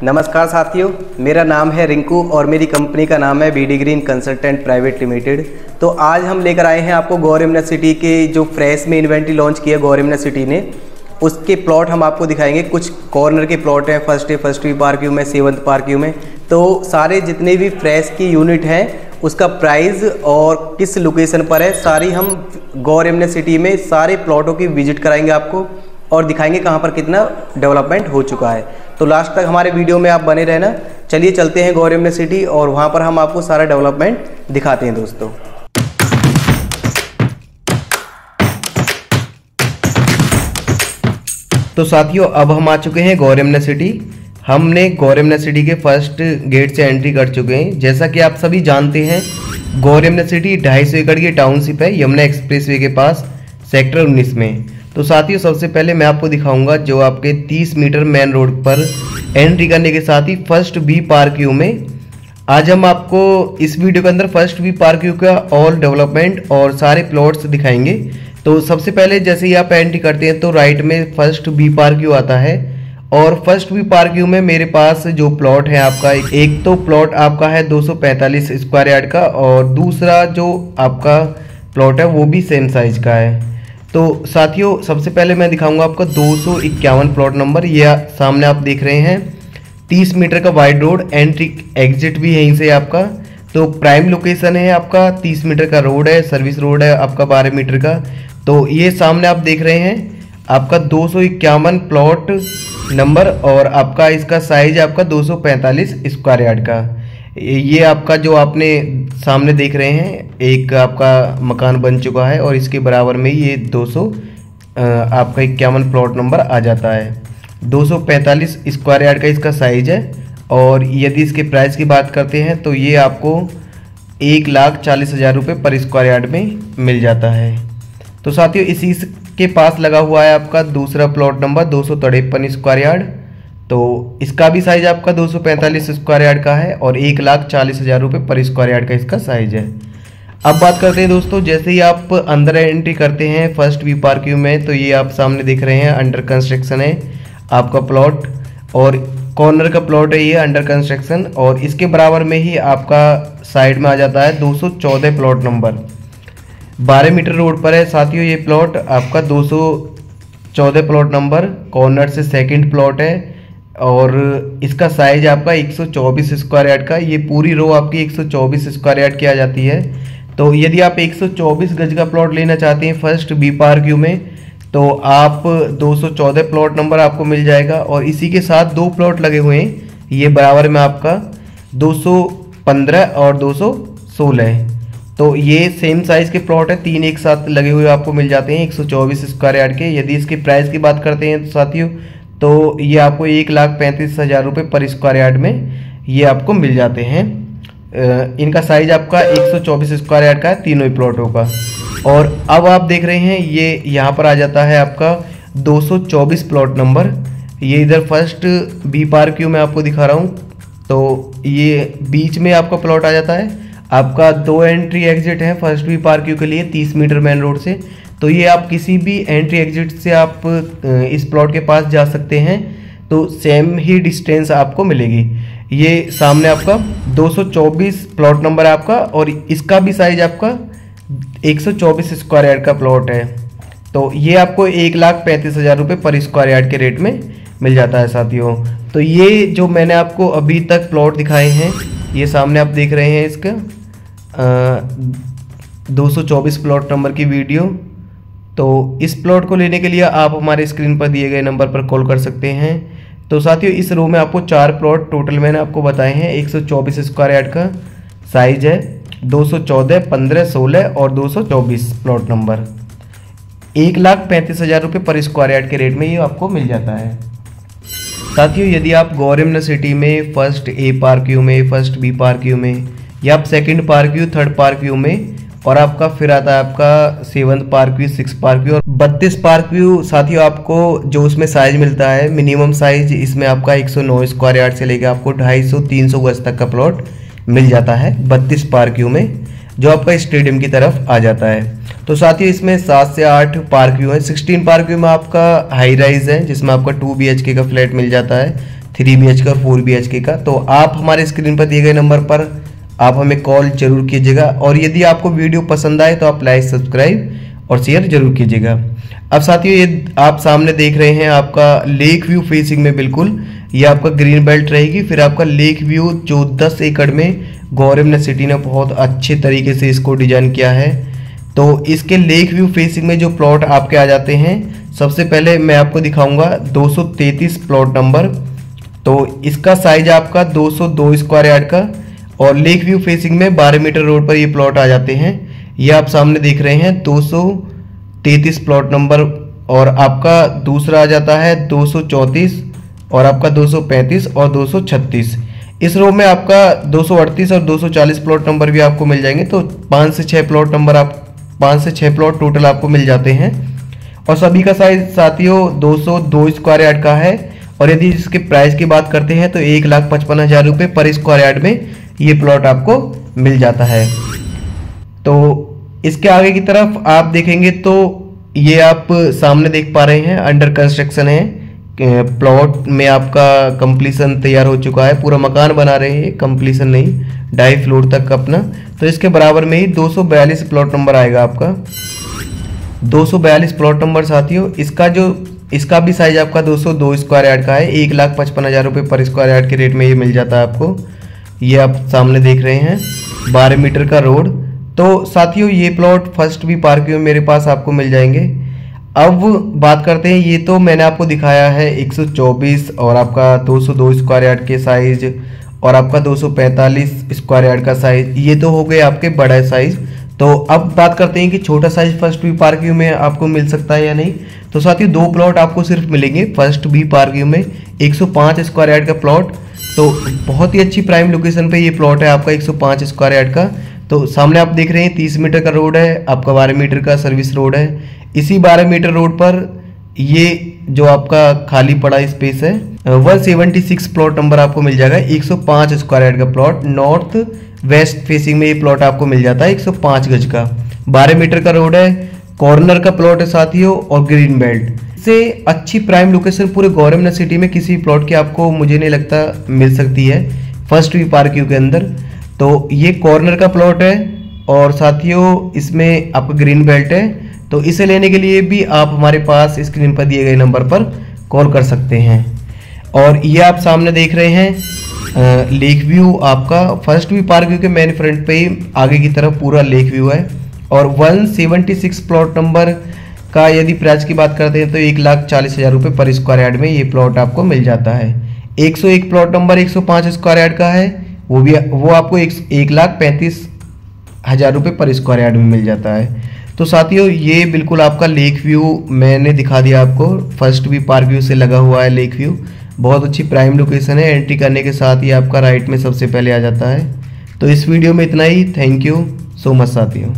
नमस्कार साथियों, मेरा नाम है रिंकू और मेरी कंपनी का नाम है BD green consultant private limited. तो आज हम लेकर आए हैं आपको गौर यमुना सिटी के जो फ्रेश में इन्वेंट्री लॉन्च किया गौर यमुना सिटी ने, उसके प्लॉट हम आपको दिखाएंगे। कुछ कॉर्नर के प्लॉट हैं, फर्स्ट वी पार्क व्यू में, 7th पार्क व्यू में। तो सारे जितने भी फ्रेश की यूनिट हैं उसका प्राइस और किस लोकेशन पर है, सारी हम गौर यमुना सिटी में सारे प्लॉटों की विजिट कराएंगे आपको और दिखाएंगे कहाँ पर कितना डेवलपमेंट हो चुका है। तो लास्ट तक हमारे वीडियो में आप बने रहना। चलिए चलते हैं गौर यमुना सिटी और वहाँ पर हम आपको सारा डेवलपमेंट दिखाते हैं दोस्तों। तो साथियों, अब हम आ चुके हैं गौर यमुना सिटी। हमने गौर यमुना सिटी के फर्स्ट गेट से एंट्री कर चुके हैं। जैसा कि आप सभी जानते हैं, गौर यमुना सिटी 250 एकड़ की टाउनशिप है यमुना एक्सप्रेसवे के पास, सेक्टर 19 में। तो साथियों, सबसे पहले मैं आपको दिखाऊंगा जो आपके 30 मीटर मेन रोड पर एंट्री करने के साथ ही फर्स्ट बी पार्क व्यू में। आज हम आपको इस वीडियो के अंदर फर्स्ट बी पार्क व्यू का ऑल डेवलपमेंट और सारे प्लॉट्स दिखाएंगे। तो सबसे पहले जैसे ही आप एंट्री करते हैं तो राइट में फर्स्ट बी पार्क व्यू आता है और फर्स्ट बी पार्क व्यू में मेरे पास जो प्लॉट है आपका, एक तो प्लॉट आपका है 245 स्क्वायर यार्ड का और दूसरा जो आपका प्लॉट है वो भी सेम साइज का है। तो साथियों, सबसे पहले मैं दिखाऊंगा आपका 251 प्लॉट नंबर। ये सामने आप देख रहे हैं 30 मीटर का वाइड रोड, एंट्री एग्जिट भी यहीं से आपका। तो प्राइम लोकेशन है आपका, 30 मीटर का रोड है, सर्विस रोड है आपका 12 मीटर का। तो ये सामने आप देख रहे हैं आपका 251 प्लॉट नंबर और आपका इसका साइज आपका 245 स्क्वायर यार्ड का। ये आपका जो आपने सामने देख रहे हैं एक आपका मकान बन चुका है और इसके बराबर में ये 200 आपका 51 प्लॉट नंबर आ जाता है। 245 स्क्वायर यार्ड का इसका साइज है और यदि इसके प्राइस की बात करते हैं तो ये आपको 1,40,000 रुपये पर स्क्वायर यार्ड में मिल जाता है। तो साथियों, इसी के पास लगा हुआ है आपका दूसरा प्लॉट नंबर 253 स्क्वायर यार्ड। तो इसका भी साइज आपका 245 स्क्वायर यार्ड का है और 1,40,000 रुपये पर स्क्वायर यार्ड का इसका साइज है। अब बात करते हैं दोस्तों, जैसे ही आप अंदर एंट्री करते हैं फर्स्ट बी पार्क व्यू में तो ये आप सामने देख रहे हैं अंडर कंस्ट्रक्शन है आपका प्लॉट और कॉर्नर का प्लॉट है ये अंडर कंस्ट्रक्शन। और इसके बराबर में ही आपका साइड में आ जाता है 214 प्लॉट नंबर, 12 मीटर रोड पर है साथियों। ये प्लॉट आपका 214 प्लॉट नंबर कॉर्नर से सेकंड प्लॉट है और इसका साइज आपका 124 स्क्वायर यार्ड का। ये पूरी रो आपकी 124 स्क्वायर यार्ड की आ जाती है। तो यदि आप 124 गज का प्लॉट लेना चाहते हैं फर्स्ट बी पार्क व्यू में तो आप 214 प्लॉट नंबर आपको मिल जाएगा और इसी के साथ दो प्लॉट लगे हुए हैं ये बराबर में आपका 215 और 216 है। तो ये सेम साइज के प्लॉट है, तीन एक साथ लगे हुए आपको मिल जाते हैं 124 स्क्वायर यार्ड के। यदि इसके प्राइस की बात करते हैं तो साथियों तो ये आपको 1,35,000 रुपये पर स्क्वायर यार्ड में ये आपको मिल जाते हैं। इनका साइज आपका 124 स्क्वायर यार्ड का है तीनों ही प्लॉटों का। और अब आप देख रहे हैं ये यहाँ पर आ जाता है आपका 224 प्लॉट नंबर। ये इधर फर्स्ट बी पार्क व्यू में आपको दिखा रहा हूँ। तो ये बीच में आपका प्लॉट आ जाता है आपका, 2 एंट्री एग्जिट है फर्स्ट बी पार्क व्यू के लिए 30 मीटर मेन रोड से। तो ये आप किसी भी एंट्री एग्जिट से आप इस प्लॉट के पास जा सकते हैं तो सेम ही डिस्टेंस आपको मिलेगी। ये सामने आपका 224 प्लॉट नंबर है आपका और इसका भी साइज आपका 124 स्क्वायर यार्ड का प्लॉट है। तो ये आपको 1,35,000 रुपये पर स्क्वायर यार्ड के रेट में मिल जाता है साथियों। तो ये जो मैंने आपको अभी तक प्लॉट दिखाए हैं ये सामने आप देख रहे हैं इसका 224 प्लॉट नंबर की वीडियो। तो इस प्लॉट को लेने के लिए आप हमारे स्क्रीन पर दिए गए नंबर पर कॉल कर सकते हैं। तो साथियों, इस रो में आपको 4 प्लॉट टोटल मैंने आपको बताए हैं। 124 स्क्वायर यार्ड का साइज है, 214, 15, 16 और 224 प्लॉट नंबर। 1,35,000 रुपये पर स्क्वायर यार्ड के रेट में ये आपको मिल जाता है। साथियों, यदि आप गौर यमुना सिटी में फर्स्ट ए पार्क व्यू में, फर्स्ट बी पार्क व्यू में या आप second park view, third park view में और आपका फिर आता है आपका 7th park view, 6th park view और 32 पार्क व्यू। साथियों, आपको जो उसमें साइज मिलता है मिनिमम साइज इसमें आपका 109 स्क्वायर यार्ड से लेकर आपको 250-300 गज तक का प्लॉट मिल जाता है 32 पार्क व्यू में, जो आपका स्टेडियम की तरफ आ जाता है। तो साथियों, इसमें 7 से 8 पार्क व्यू है। 16 पार्क व्यू में आपका हाई राइज है जिसमें आपका 2 BHK का फ्लैट मिल जाता है, 3 BHK और 4 BHK का। तो आप हमारे स्क्रीन पर दिए गए नंबर पर आप हमें कॉल जरूर कीजिएगा, और यदि आपको वीडियो पसंद आए तो आप लाइक, सब्सक्राइब और शेयर जरूर कीजिएगा। अब साथियों, ये आप सामने देख रहे हैं आपका लेक व्यू फेसिंग में, बिल्कुल ये आपका ग्रीन बेल्ट रहेगी। फिर आपका लेक व्यू जो 10 एकड़ में गौरव सिटी ने बहुत अच्छे तरीके से इसको डिजाइन किया है। तो इसके लेक व्यू फेसिंग में जो प्लॉट आपके आ जाते हैं, सबसे पहले मैं आपको दिखाऊंगा 233 प्लॉट नंबर। तो इसका साइज आपका 202 स्क्वायर यार्ड का, और लेक व्यू फेसिंग में 12 मीटर रोड पर ये प्लॉट आ जाते हैं। ये आप सामने देख रहे हैं 233 प्लॉट नंबर, और आपका दूसरा आ जाता है 234, और आपका 235 और 236। इस रो में आपका 238 और 240 प्लॉट नंबर भी आपको मिल जाएंगे। तो 5 से 6 प्लॉट नंबर, आप 5 से 6 प्लॉट टोटल आपको मिल जाते हैं। और सभी का साइज साथियों 202 स्क्वायर यार्ड का है। और यदि इसके प्राइस की बात करते हैं तो 1,55,000 रुपये पर स्क्वायर यार्ड में ये प्लॉट आपको मिल जाता है। तो इसके आगे की तरफ आप देखेंगे तो ये आप सामने देख पा रहे हैं अंडर कंस्ट्रक्शन है। प्लॉट में आपका कंप्लीशन तैयार हो चुका है, पूरा मकान बना रहे हैं, कंप्लीशन नहीं, 2.5 फ्लोर तक अपना। तो इसके बराबर में ही 242 प्लॉट नंबर आएगा आपका, 242 प्लॉट नंबर साथियों। इसका भी साइज आपका 202 स्क्वायर यार्ड का है। 1,55,000 रुपये पर स्क्वायर यार्ड के रेट में ये मिल जाता है आपको। ये आप सामने देख रहे हैं 12 मीटर का रोड। तो साथियों ये प्लॉट फर्स्ट भी पार्किंग में मेरे पास आपको मिल जाएंगे। अब बात करते हैं, ये तो मैंने आपको दिखाया है 124 और आपका 202 स्क्वायर यार्ड के साइज, और आपका 245 स्क्वायर यार्ड का साइज, ये तो हो गए आपके बड़ा साइज। तो अब बात करते हैं कि छोटा size first B park view में आपको मिल सकता है या नहीं। तो साथियों 2 प्लॉट आपको सिर्फ मिलेंगे फर्स्ट बी पार्क व्यू में, 105 स्क्वायर यार्ड का प्लॉट। तो बहुत ही अच्छी प्राइम लोकेशन पे ये प्लॉट है आपका 105 स्क्वायर यार्ड का। तो सामने आप देख रहे हैं 30 मीटर का रोड है, आपका 12 मीटर का सर्विस रोड है। इसी 12 मीटर रोड पर ये जो आपका खाली पड़ा स्पेस है 176 प्लॉट नंबर आपको मिल जाएगा। 105 स्क्वायर यार्ड का प्लॉट नॉर्थ वेस्ट फेसिंग में ये प्लॉट आपको मिल जाता है 105 गज का, 12 मीटर का रोड है, कॉर्नर का प्लॉट है साथियों, और ग्रीन बेल्ट से अच्छी प्राइम लोकेशन पूरे गौरव सिटी में किसी प्लॉट की आपको मुझे नहीं लगता मिल सकती है फर्स्ट वी पार्क व्यू के अंदर। तो ये कॉर्नर का प्लॉट है, और साथियों इसमें आपका ग्रीन बेल्ट है। तो इसे लेने के लिए भी आप हमारे पास स्क्रीन पर दिए गए नंबर पर कॉल कर सकते हैं। और ये आप सामने देख रहे हैं लेक व्यू आपका फर्स्ट व्यू पार्क व्यू के मेन फ्रंट पे ही आगे की तरफ पूरा लेक व्यू है। और 176 प्लॉट नंबर का यदि प्राइस की बात करते हैं तो 1,40,000 रुपये पर स्क्वायर यार्ड में ये प्लॉट आपको मिल जाता है। 101 प्लॉट नंबर 105 स्क्वायर यार्ड का है, वो आपको 1,35,000 रुपये पर स्क्वायर यार्ड में मिल जाता है। तो साथियों ये बिल्कुल आपका लेक व्यू मैंने दिखा दिया आपको, फर्स्ट भी पार्क व्यू से लगा हुआ है लेक व्यू। बहुत अच्छी प्राइम लोकेशन है, एंट्री करने के साथ ही आपका राइट में सबसे पहले आ जाता है। तो इस वीडियो में इतना ही। थैंक यू सो मच साथियों।